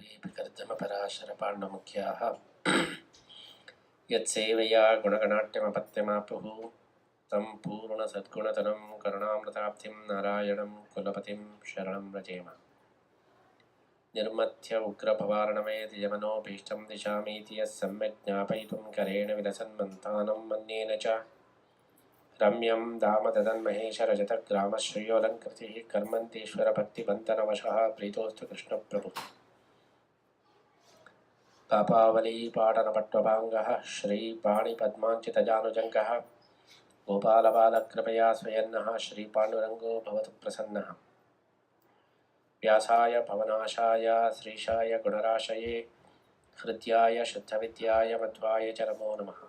सर्वेऽपि कर्दमपराशरपाण्डमुख्याः यत्सेवया गुणगणाट्यमपत्यमापुः तं पूर्णसद्गुणतनं करुणामृताब्धिं नारायणं कुलपतिं शरणं व्रजेम। निर्मथ्य उग्रभवार्णवेति यमनोभीष्टं दिशामीति यः सम्यक् ज्ञापयितुं करेण विलसन्मन्थानं मन्येन च रम्यं दामददन्महेशरजतग्रामश्रेयोऽलङ्कृतिः कर्मन्तीश्वरभक्तिबन्धनवशः प्रीतोऽस्तु कृष्णप्रभुः। पापावलीपाटनपट्वभाङ्गः श्रीपाणिपद्माञ्चितजानुजङ्गः गोपालबालकृपया स्वयन्नः श्रीपाण्डुरङ्गो भवतु प्रसन्नः। व्यासाय भवनाशाय श्रीशाय गुणराशये हृद्याय शुद्धविद्याय मध्वाय च नमो नमः।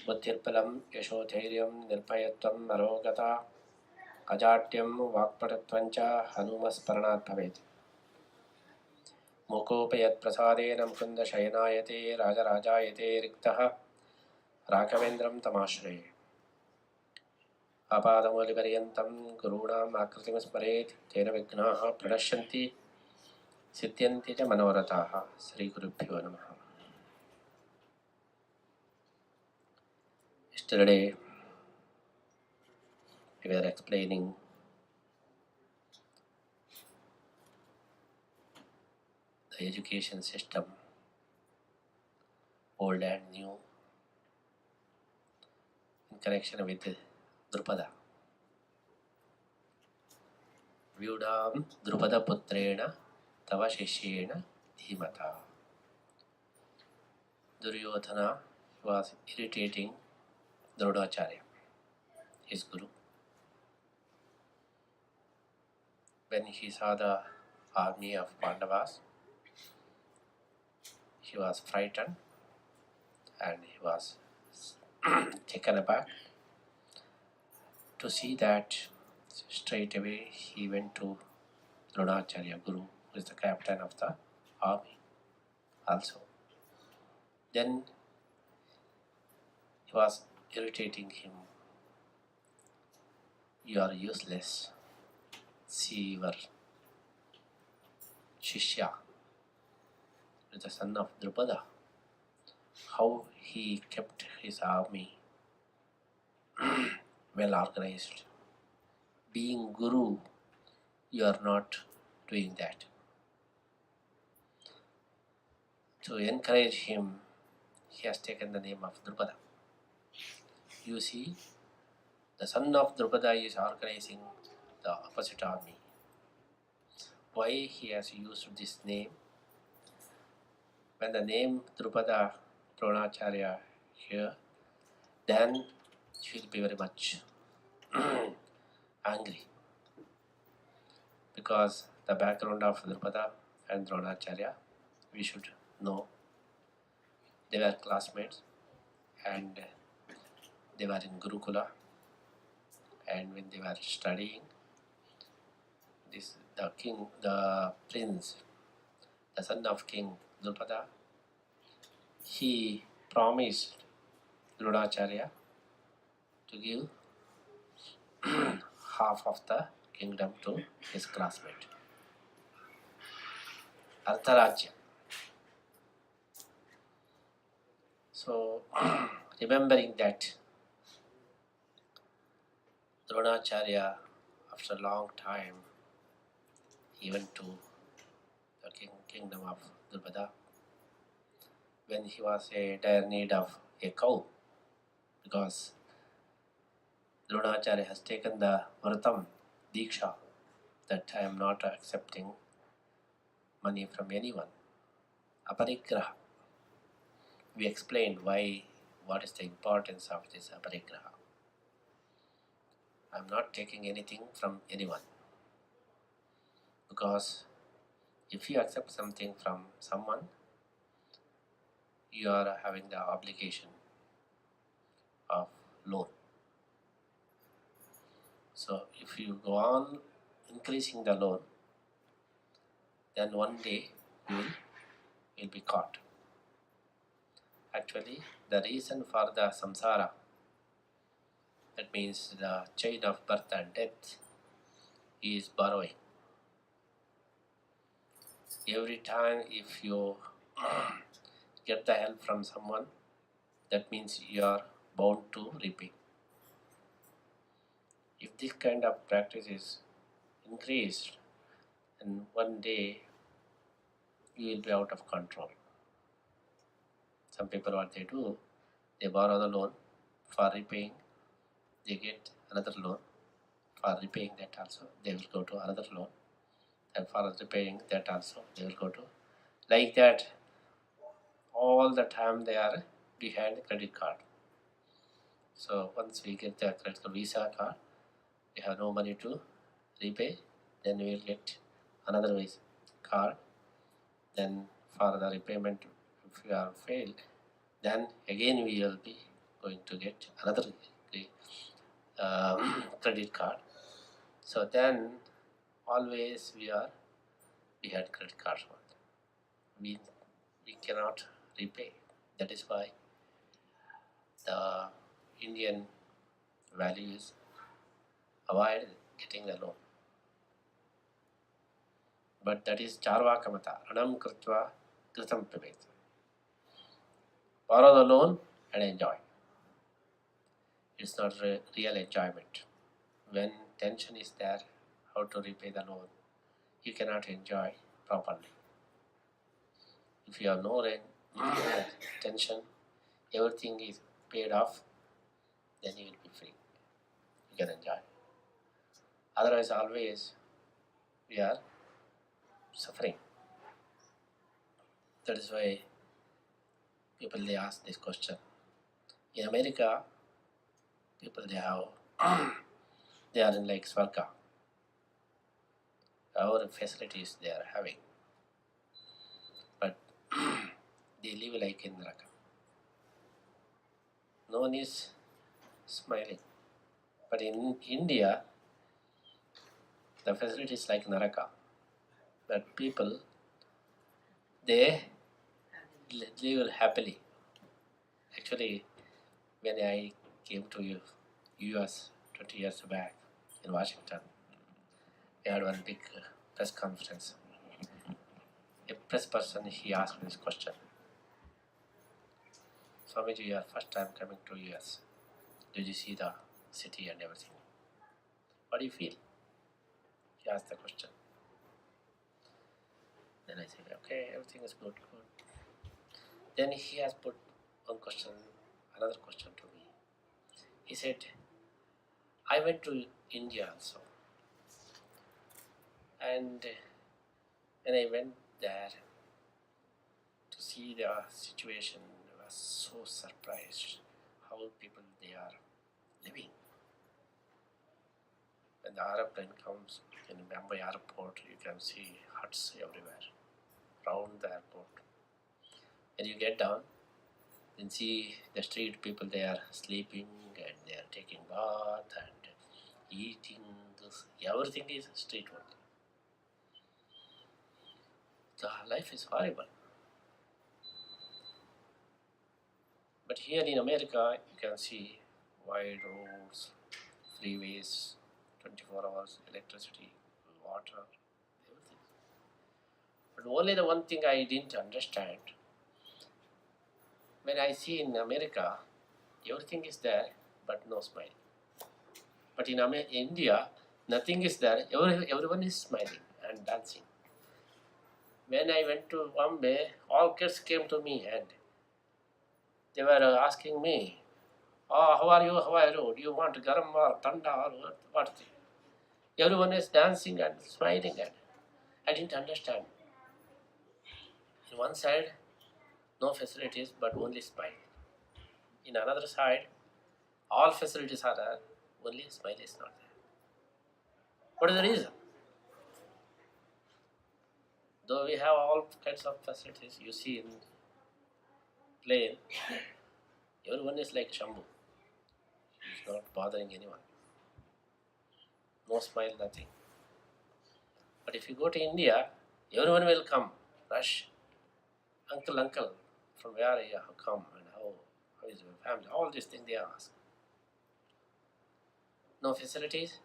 बुद्धिर्बलं यशोधैर्यं निर्भयत्वं अरोगता अजाड्यं वाक्पटुत्वं च हनुमस्मरणात् भवेत्। मुकोपयत्प्रसादेन मुकुन्दशयनायते राजराजायते रिक्तः राघवेन्द्रं तमाश्रये। आपादमौलिपर्यन्तं गुरूणाम् आकृतिं स्मरेत् तेन विघ्नाः प्रणश्यन्ति सिद्ध्यन्ति च मनोरथाः। श्रीगुरुभ्यो नमः। Yesterday we were explaining the education system, old and new, in connection with Drupada. Vyudam Drupada Putrena Tava Shishyena Dhimata. Duryodhana was irritating Drodacharya, his guru. When he saw the army of Pandavas, he was frightened and he was taken aback. To see that, straight away he went to Dronacharya Guru, who is the captain of the army also. Then he was irritating him. You are useless. See your Shishya, the son of Drupada, how he kept his army well organized. Being Guru, you are not doing that. To encourage him, he has taken the name of Drupada. You see, the son of Drupada is organizing the opposite army. Why he has used this name? When the name Drupada Dronacharya here, then he will be very much angry, because the background of Drupada and Dronacharya we should know. They were classmates and they were in Gurukula, and when they were studying, the prince, the son of King Drupada, he promised Dronacharya to give half of the kingdom to his classmate, Artharajya. So, remembering that, Dronacharya, after a long time, he went to the kingdom of Drupada when he was in dire need of a cow, because Dronacharya has taken the Vratam Diksha that I am not accepting money from anyone. Aparigraha. We explained what is the importance of this aparigraha. I am not taking anything from anyone, because if you accept something from someone, you are having the obligation of loan. So if you go on increasing the loan, then one day you will be caught. Actually, the reason for the samsara, that means the chain of birth and death, is borrowing. Every time if you get the help from someone, that means you are bound to repay. If this kind of practice is increased, and one day you will be out of control. Some people, what they do, they borrow the loan for repaying, they get another loan for repaying that also, they will go to another loan, and for repaying that also, they will go to, like that, all the time they are behind the credit card. So once we get the credit card Visa card, we have no money to repay, then we will get another Visa card. Then for the repayment, if we are failed, then again we will be going to get another credit card. So then always we had credit cards. We cannot repay. That is why the Indian value is avoid getting the loan. But that is Charvaka Mata, Anam Kritva Kritam Pibet. Borrow the loan and enjoy. It's not real enjoyment. When tension is there, how to repay the loan, you cannot enjoy properly. If you have no tension, everything is paid off, then you will be free. You can enjoy. Otherwise, always we are suffering. That is why people they ask this question. In America, people they have they are in like Swarga. Our facilities they are having, but they live like in Naraka. No one is smiling. But in India, the facility is like Naraka. But people, they live happily. Actually, when I came to US 20 years back in Washington, we had one big press conference. A press person, he asked me this question. Swamiji, you are first time coming to US. Did you see the city and everything? What do you feel? He asked the question. Then I said, okay, everything is good. Then he has put another question to me. He said, I went to India also. And when I went there to see the situation, I was so surprised how people they are living. When the aeroplane comes in Mumbai airport, you can see huts everywhere around the airport. When you get down, then see the street people they are sleeping and they are taking bath and eating. Everything is street only. The life is horrible. But here in America, you can see wide roads, freeways, 24 hours, electricity, water, everything. But only the one thing I didn't understand, when I see in America, everything is there, but no smile. But in India, nothing is there, everyone is smiling and dancing. When I went to Bombay, all kids came to me and they were asking me, oh, how are you, do you want garam or thanda or what? Everyone is dancing and smiling and I didn't understand. On one side, no facilities but only smile. In another side, all facilities are there, only smile is not there. What is the reason? Though we have all kinds of facilities, you see in plane, everyone is like Shambhu. He's not bothering anyone. No smile, nothing. But if you go to India, everyone will come, rush. Uncle, from where you have come and how is your family? All these things they ask. No facilities,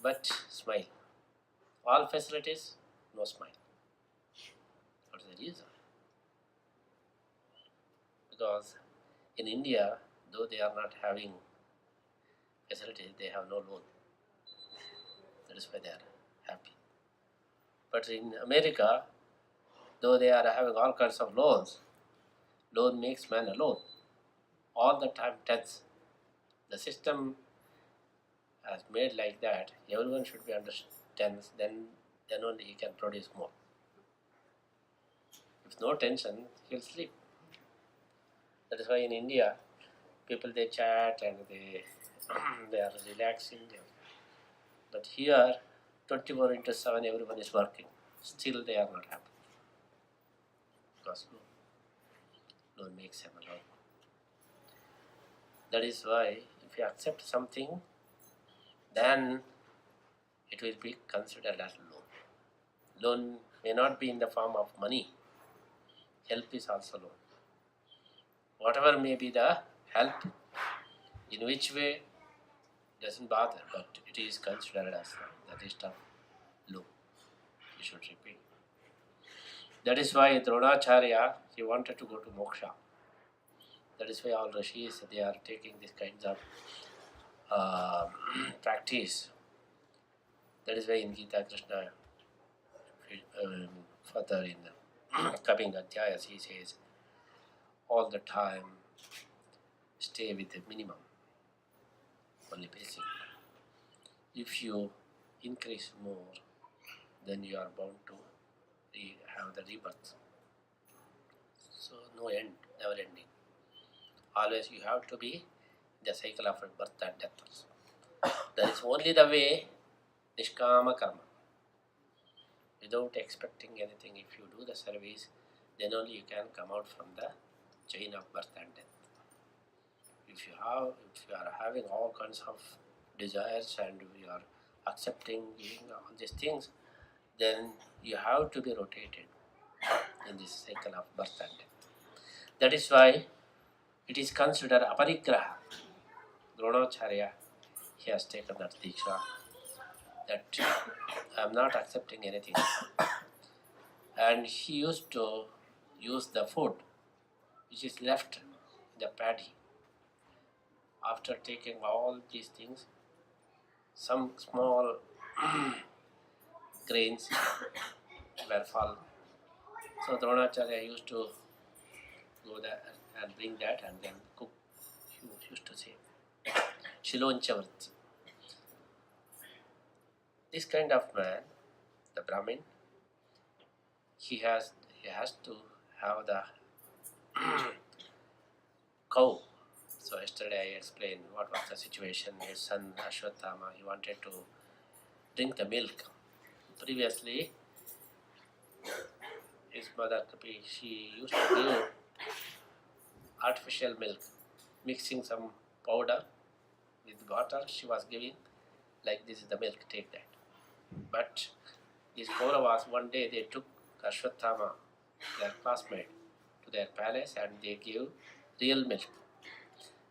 but smile. All facilities, no smile. reason. Because in India, though they are not having facilities, they have no loan. That is why they are happy. But in America, though they are having all kinds of loans, loan makes man alone. All the time tense. The system has made like that. Everyone should be under tense. Then only he can produce more. If no tension, he'll sleep. That is why in India, people they chat and they are relaxing. But here, 24/7, everyone is working. Still, they are not happy because no makes them alone. That is why, if you accept something, then it will be considered as loan. Loan may not be in the form of money. Help is also loan. Whatever may be the help, in which way, doesn't bother, but it is considered as the list of loan. You should repeat. That is why Dronacharya, he wanted to go to moksha. That is why all rishis, they are taking these kinds of practice. That is why in Gita Krishna, further in the coming adhyayas, he says, all the time stay with the minimum, only basic. If you increase more, then you are bound to have the rebirth. So no end, never ending. Always you have to be in the cycle of birth and death. That is only the way, nishkama karma. Without expecting anything, if you do the service, then only you can come out from the chain of birth and death. If you are having all kinds of desires and you are accepting, giving all these things, then you have to be rotated in this cycle of birth and death. That is why it is considered aparigraha. Dronacharya, he has taken that diksha, that I am not accepting anything. And he used to use the food which is left in the paddy. After taking all these things, some small grains were fallen. So Dronacharya used to go there and bring that and then cook. He used to say, Shilonchavarti. This kind of man, the Brahmin, he has to have the cow. So yesterday I explained what was the situation. His son Ashwatthama, he wanted to drink the milk. Previously, his mother Kapi, she used to give artificial milk, mixing some powder with water. She was giving like this is the milk, take that. But these Kauravas, one day they took Ashwatthama, their classmate, to their palace and they gave real milk.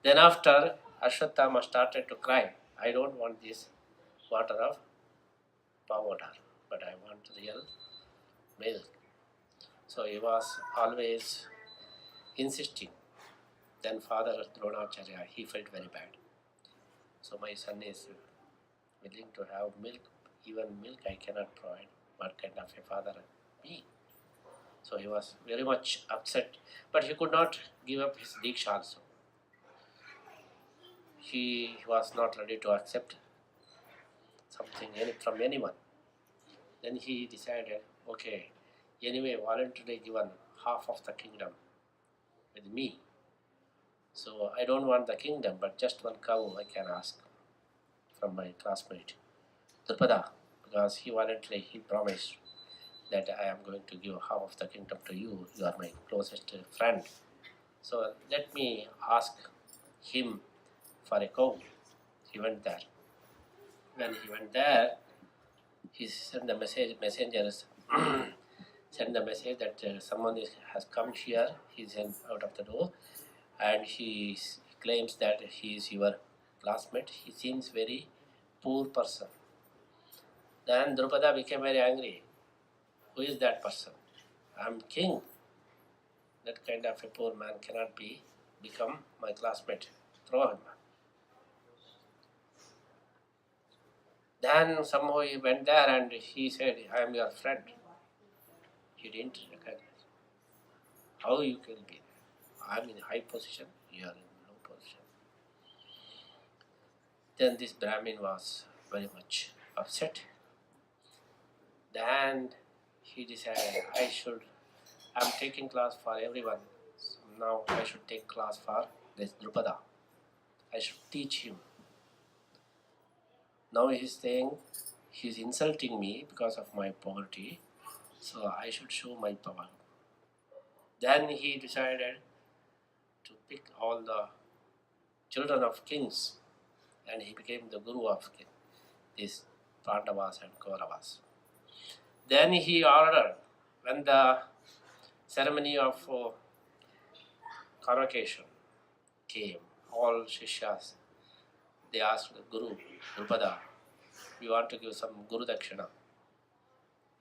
Then after, Ashwatthama started to cry, I don't want this water of powder, but I want real milk. So he was always insisting. Then Father Dronacharya, he felt very bad. So my son is willing to have milk, even milk I cannot provide. What kind of a father be? So he was very much upset, but he could not give up his diksha also. He was not ready to accept something from anyone. Then he decided, okay, anyway, voluntarily given half of the kingdom with me. So I don't want the kingdom, but just one cow I can ask from my classmate, Drupada, because he voluntarily promised that I am going to give half of the kingdom to you. You are my closest friend. So let me ask him for a cow. He went there. When he went there, he sent the messengers sent the message that someone has come here. He's out of the door, and he claims that he is your classmate. He seems very poor person. Then Drupada became very angry. Who is that person? I'm king. That kind of a poor man cannot become my classmate. Throw him. Then somehow he went there and he said, I am your friend. He didn't recognize. How you can be? I am in high position, you are in low position. Then this Brahmin was very much upset. Then he decided, I'm taking class for everyone. So now I should take class for this Drupada. I should teach him. Now he's saying, he's insulting me because of my poverty, so I should show my power. Then he decided to pick all the children of kings, and he became the guru of these Pandavas and Kauravas. Then he ordered, when the ceremony of convocation came, all Shishyas, they asked the Guru, Drupada, we want to give some Guru Dakshina.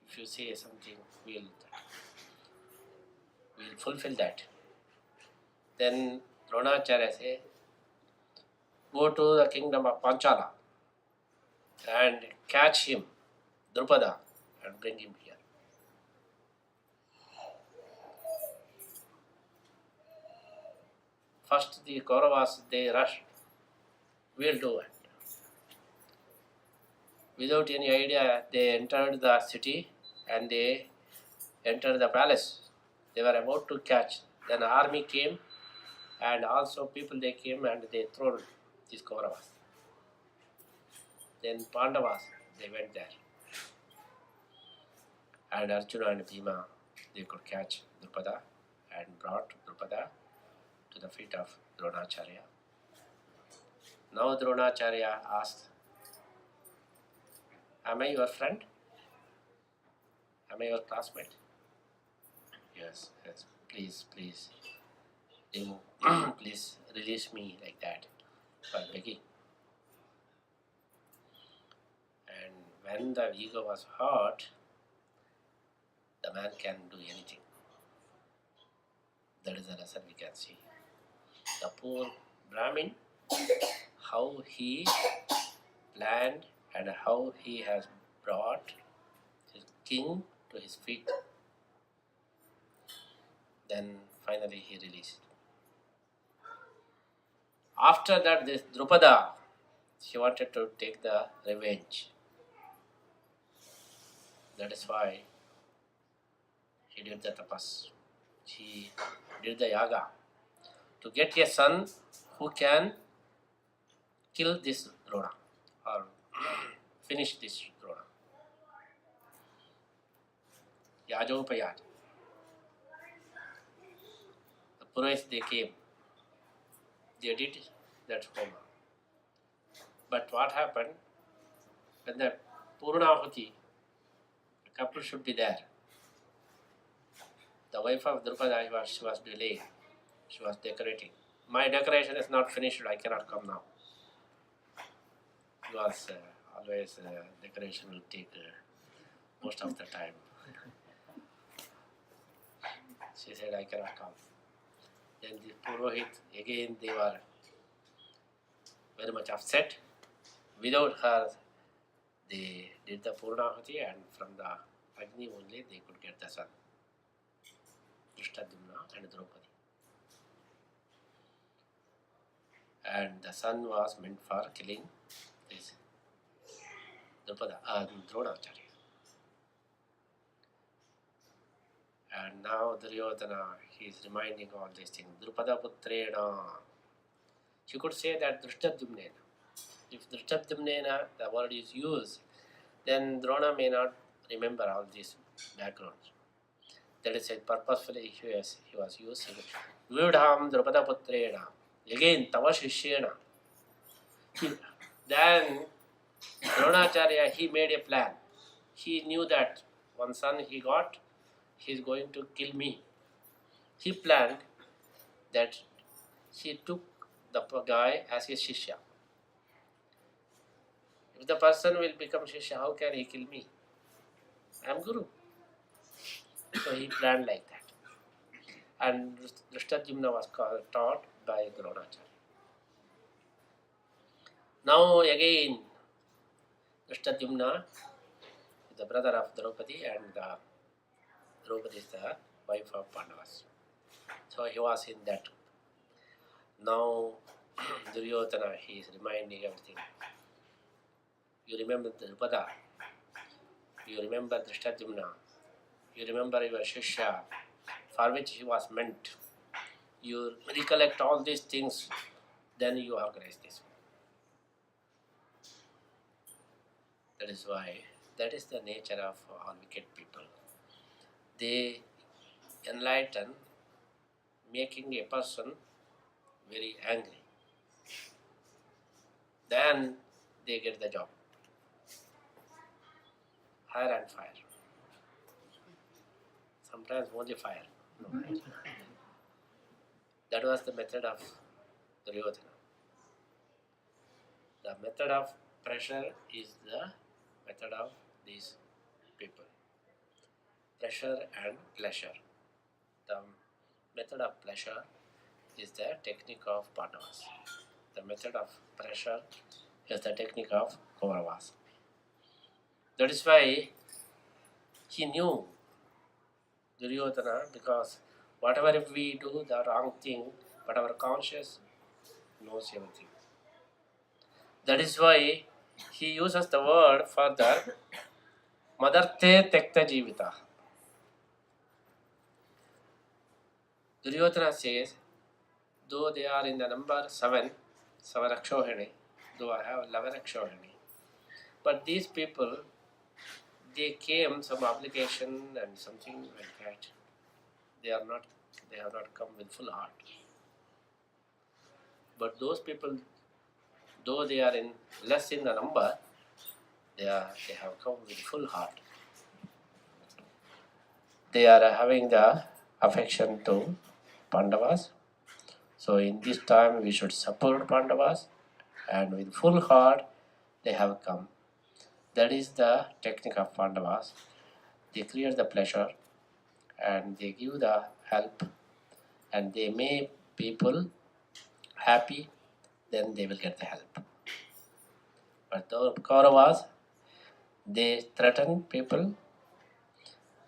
If you say something, we'll fulfill that. Then Dronacharya said, go to the kingdom of Panchala and catch him, Drupada, and bring him here. First the Kauravas, they rushed. We'll do it. Without any idea, they entered the city and they entered the palace. They were about to catch. Then army came and also people they came and they threw these Kauravas. Then Pandavas, they went there. And Arjuna and Bhima, they could catch Drupada and brought Drupada to the feet of Dronacharya. Now Dronacharya asked, am I your friend? Am I your classmate? Yes, please, please release me like that, while begging. And when the ego was hurt, the man can do anything. That is the lesson we can see. The poor Brahmin, how he planned and how he has brought his king to his feet. Then finally he released. After that, this Drupada, she wanted to take the revenge. That is why he did the tapas. He did the yaga to get a son who can kill this Drona or finish this Drona. Yajopayaj. The Purohits, they came. They did that homa. But what happened? When the Purnahuti, the couple should be there. The wife of Drupada, she was delaying. She was decorating. My decoration is not finished, I cannot come now. Because always decoration will take most of the time. She said, I cannot come. Then the Purohit, again they were very much upset. Without her, they did the Purnahuti, and from the Agni only they could get the son. Drishtadyumna and Draupadi. And the son was meant for killing this Dronacharya. And now Duryodhana, he is reminding all these things. Drupada Putrena. You could say that Drishtadyumnena. If Drishtadyumnena, the word is used, then Drona may not remember all these backgrounds. That is said purposefully he was using Vyudham Drupada Putrena. Again, Tava Shishyena. Then Dronacharya, he made a plan. He knew that one son he got, he is going to kill me. He planned that he took the guy as his Shishya. If the person will become Shishya, how can he kill me? I am Guru. So he planned like that. And Drishtadyumna was taught by Dronacharya. Now again, Drishtadyumna is the brother of Draupadi, and Draupadi is the wife of Pandavas. So he was in that. Now Duryodhana, he is reminding everything. You remember Drupada, you remember Drishtadyumna, you remember your Shishya, for which he was meant. You recollect all these things, then you organize this. That is why, that is the nature of all wicked people. They enlighten, making a person very angry. Then they get the job. Hire and fire. Sometimes only fire. No. That was the method of Duryodhana. The method of pressure is the method of these people. Pressure and pleasure. The method of pleasure is the technique of Pandavas. The method of pressure is the technique of Kauravas. That is why he knew Duryodhana, because whatever if we do the wrong thing, but our conscience knows everything. That is why he uses the word further, Madarte Tekta Jivita. Duryodhana says, though they are in the number 7 Akshohini, though I have 11 Akshohini, but these people, they came some obligation and something like that. They have not come with full heart. But those people, though they are in less in the number, they have come with full heart. They are having the affection to Pandavas. So in this time we should support Pandavas, and with full heart they have come. That is the technique of Pandavas. They create the pleasure and they give the help and they make people happy, then they will get the help. But the Kauravas, they threaten people,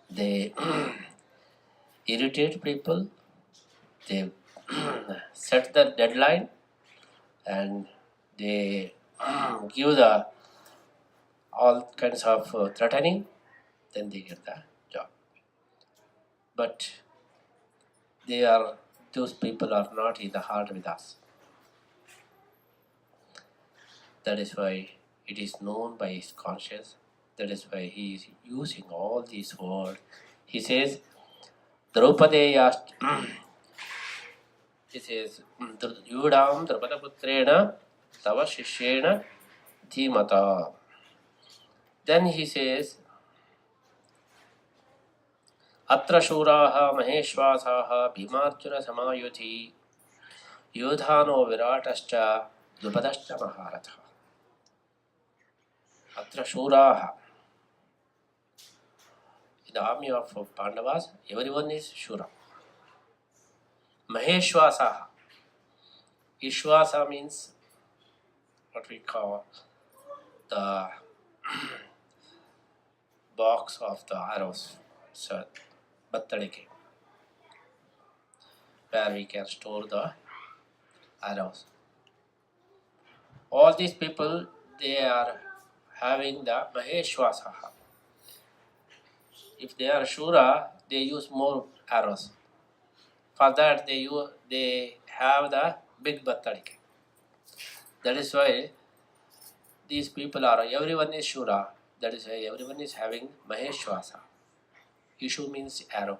they irritate people, they set the deadline, and they give the all kinds of threatening, then they get the job. But those people are not in the heart with us. That is why it is known by his conscience. That is why he is using all these words. He says, Draupadeyast, he says, Yudam Draupadaputrena Tava Shishyena Dhimata. Then he says, Atra Shuraha Maheshwasaha Bhimarjuna Samayuti Yudhano Viratascha Drupadascha Maharatha. Atra Shuraha. In the army of Pandavas, everyone is Shura. Maheshwasaha. Ishwasa means what we call the box of the arrows, so Battalike, where we can store the arrows. All these people, they are having the Maheshwasaha. If they are Shura, they use more arrows. For that, they have the big Battalike. That is why these people are, everyone is Shura. That is why everyone is having Maheshwasa. Ishu means arrow.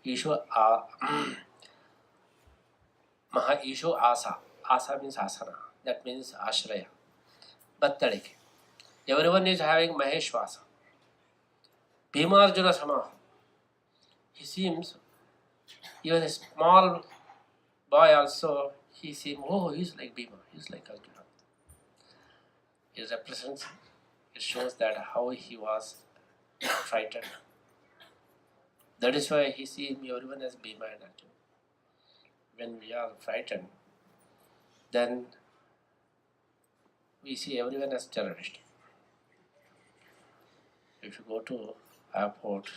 Ishu Ishu Asa. Asa means asana. That means ashraya. Battalike. Everyone is having Maheshwasa. Bhimarjuna Samaha. He seems, even a small boy also, he seems, oh, he's like Bhima, he's like Arjuna. It represents, it shows that how he was frightened. That is why he sees everyone as Bhima and Arjuna. When we are frightened, then we see everyone as terrorist. If you go to airport,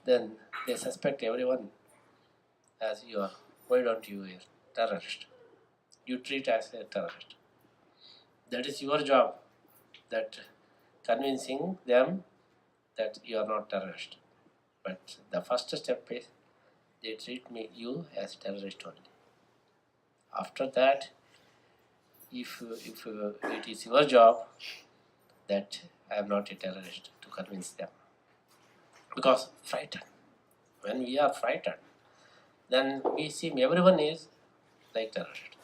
then they suspect everyone as you are. Why don't you are terrorist? You treat as a terrorist. That is your job. That convincing them that you are not terrorist. But the first step is they treat you as terrorist only. After that, if it is your job that I am not a terrorist to convince them. Because frightened. When we are frightened, then we see everyone is like terrorist.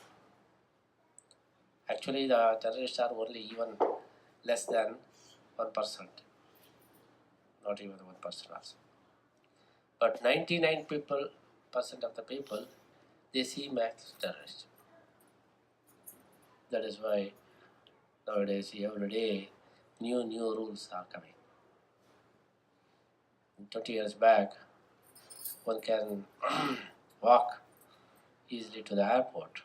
Actually, the terrorists are only even less than 1%, not even 1% also. But 99% of the people, they see max terrorists. That is why nowadays, every day, new rules are coming. 20 years back, one can walk easily to the airport,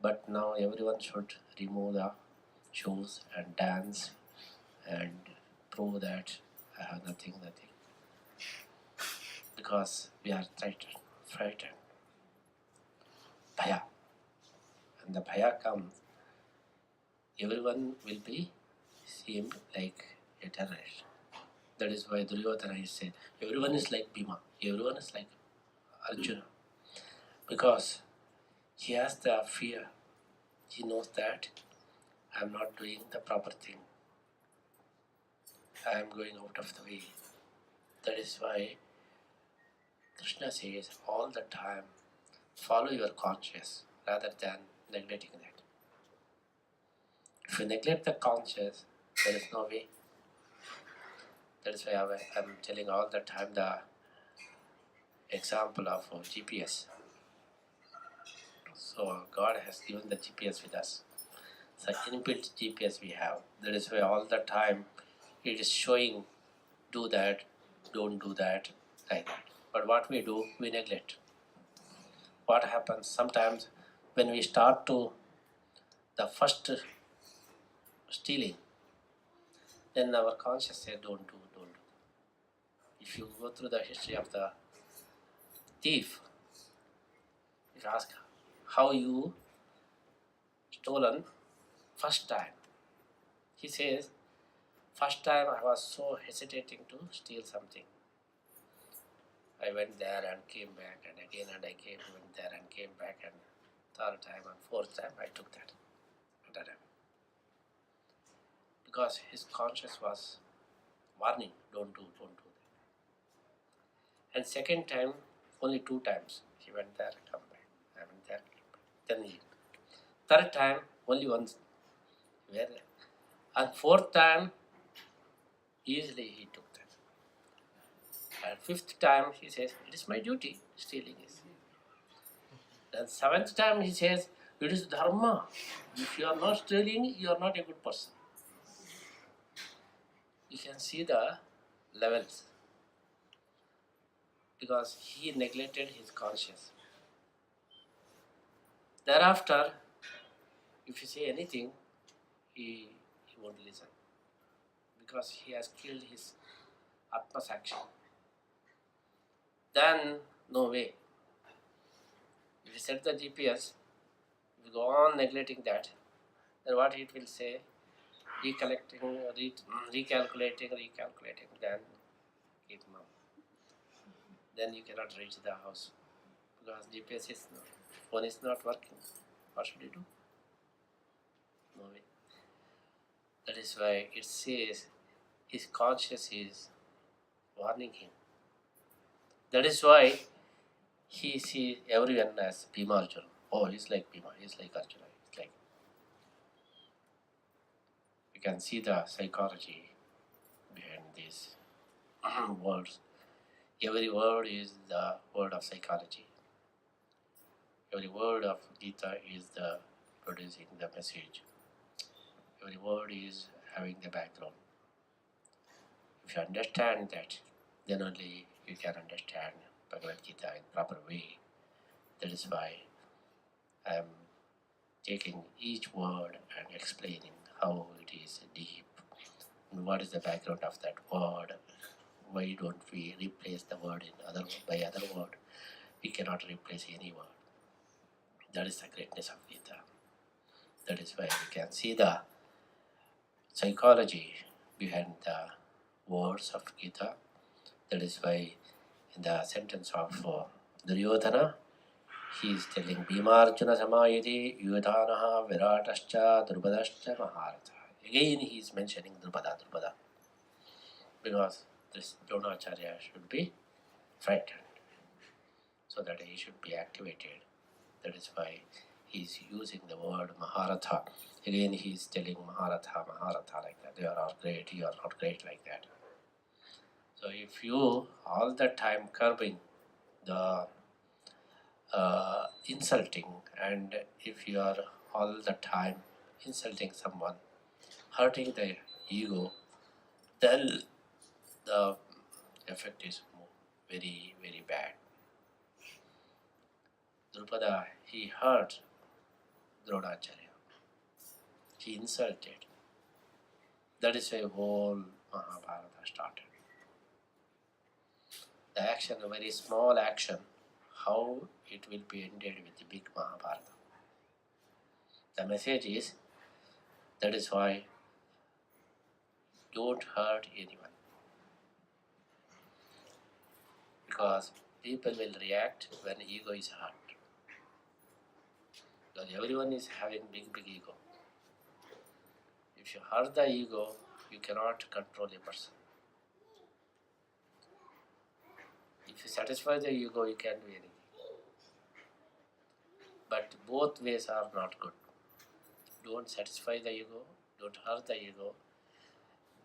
but now everyone should remove the shoes and dance and prove that I have nothing. Because we are frightened. Bhaya. And the bhaya comes, everyone will be seen like a terrorist. That is why Duryodhana is said, everyone is like Bhima, everyone is like Arjuna. Because he has the fear. He knows that I am not doing the proper thing. I am going out of the way. That is why Krishna says all the time, follow your conscience rather than neglecting that. If you neglect the conscience, there is no way. That is why I am telling all the time the example of GPS. So God has given the GPS with us. So inbuilt GPS we have. That is why all the time it is showing, do that, don't do that, like that. But what we do, we neglect. What happens sometimes when we start to the first stealing, then our conscience says don't do. If you go through the history of the thief, if you ask how you stolen first time, he says, first time I was so hesitating to steal something. I went there and came back, and again and I went there and came back, and third time and fourth time I took that. Because his conscience was warning, don't do that. And second time, only 2 times. He went there, come back. I went there, came back. Then he. Third time, only once. And fourth time, easily he took that. And fifth time, he says, it is my duty, stealing is. Then seventh time, he says, it is dharma. If you are not stealing, you are not a good person. You can see the levels. Because he neglected his conscience. Thereafter, if you say anything, he won't listen. Because he has killed his Atma Sakshi. Then, no way. If you set the GPS, if you go on neglecting that, then what it will say, recalculating, then keep mum. Then you cannot reach the house because GPS phone is not working. What should you do? No way. That is why it says his conscience is warning him. That is why he sees everyone as Bhima Arjuna. Oh, he's like Bhima, he's like Arjuna. He's like. You can see the psychology behind these words. Every word is the word of psychology. Every word of Gita is the producing the message. Every word is having the background. If you understand that, then only you can understand Bhagavad Gita in proper way. That is why I am taking each word and explaining how it is deep, and what is the background of that word. Why don't we replace the word by other word? We cannot replace any word. That is the greatness of Gita. That is why we can see the psychology behind the words of Gita. That is why in the sentence of Duryodhana, he is telling Bhimarjuna Samayati Yudhanaha Viratascha Drupadascha Maharata. Again he is mentioning Drupada, because this Dronacharya should be frightened, so that he should be activated. That is why he is using the word Maharata. Again he is telling Maharata like that. You are great, you are not great, like that. So if you all the time curbing the insulting, and if you are all the time insulting someone, hurting their ego, then the effect is very, very bad. Drupada, he hurt Dronacharya. He insulted. That is why whole Mahabharata started. The action, a very small action, how it will be ended with the big Mahabharata. The message is, that is why don't hurt anyone, because people will react when ego is hurt. Because everyone is having big ego. If you hurt the ego, you cannot control a person. If you satisfy the ego, you can do anything. But both ways are not good. Don't satisfy the ego, don't hurt the ego.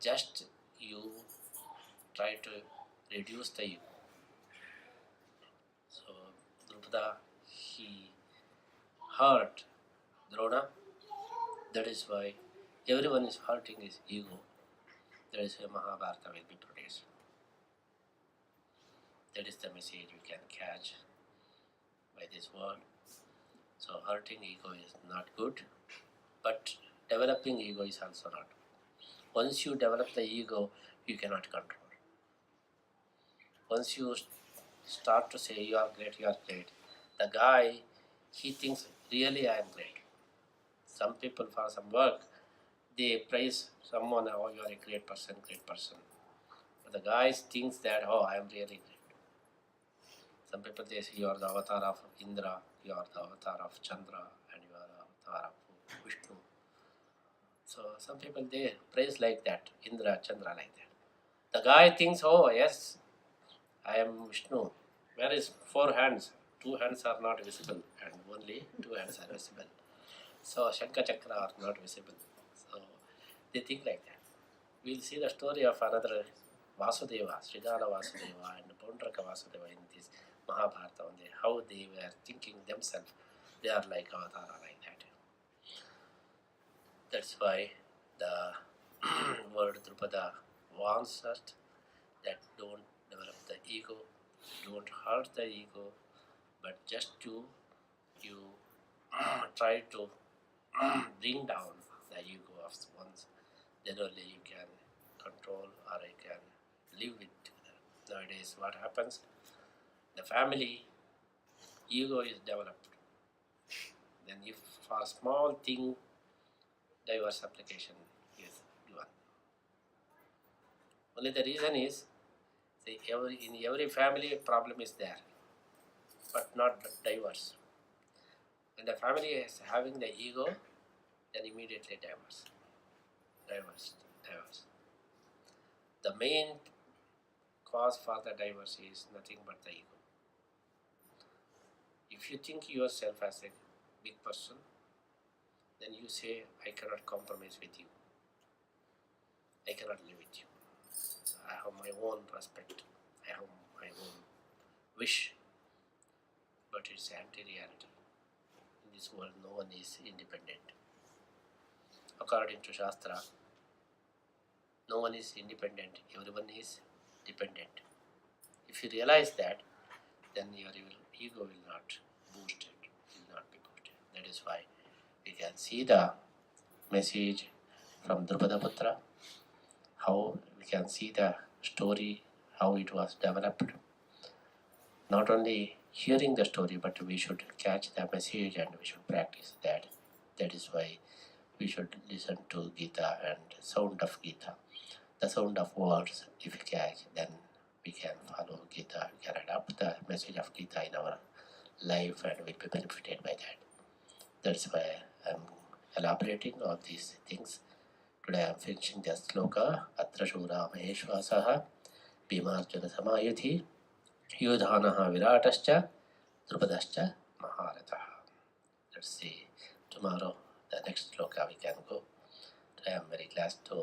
Just you try to reduce the ego. So Drupada, he hurt Drona. That is why everyone is hurting his ego. That is why Mahabharata will be produced. That is the message we can catch by this word. So hurting ego is not good, but developing ego is also not good. Once you develop the ego, you cannot control. Once you start to say you are great, the guy, he thinks really I am great. Some people for some work, they praise someone, oh you are a great person. But the guy thinks that, oh I am really great. Some people they say you are the avatar of Indra, you are the avatar of Chandra, and you are the avatar of Vishnu. So some people they praise like that, Indra, Chandra, like that. The guy thinks, oh yes, I am Vishnu. Where is 4 hands? 2 hands are not visible, and only 2 hands are visible. So Shankha Chakra are not visible. So they think like that. We'll see the story of another Vasudeva, Sridhara Vasudeva and Paundraka Vasudeva in this Mahabharata, how they were thinking themselves. They are like Avatara, like that. That's why the word Drupada warns us that don't develop the ego, don't hurt the ego, but just you try to bring down the ego of one's, then only you can control or you can live with together. Nowadays what happens, the family ego is developed, then if for a small thing divorce application is given. Only the reason is, in every family problem is there, but not divorce. When the family is having the ego, then immediately divorce. The main cause for the divorce is nothing but the ego. If you think yourself as a big person, then you say, I cannot compromise with you. I cannot live with you. I have my own respect. I have my own wish. But it's anti-reality. In this world, no one is independent. According to Shastra, no one is independent. Everyone is dependent. If you realize that, then your ego will not boost it, will not be boosted. That is why we can see the message from Drupada how we can see the story, how it was developed. Not only hearing the story, but we should catch the message and we should practice that. That is why we should listen to Gita and sound of Gita. The sound of words, if we catch, then we can follow Gita, we can adapt the message of Gita in our life and we'll be benefited by that. That's why I'm elaborating all these things. Today I'm finishing the sloka, Atra Shura Maheshwasaha, Bhimarjuna Samayuthi, Yudhanaha Viratascha, Drupadascha Maharataha. Let's see, tomorrow the next sloka we can go. Today I'm very glad to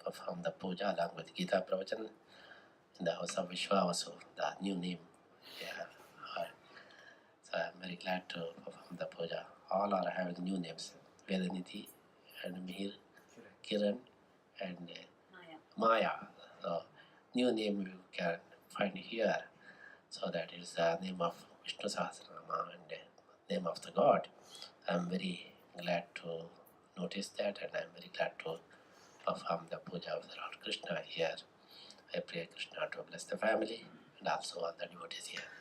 perform the puja along with Gita Pravachana in the house of Vishwavasu, the new name. Yeah. So I'm very glad to perform the puja. All are having new names, Vedaniti and Mihir, Kiran and Maya. So new name you can find here. So that is the name of Vishnu Sahasranama and name of the God. I'm very glad to notice that, and I'm very glad to perform the puja of the Lord Krishna here. I pray Krishna to bless the family and also all the devotees here.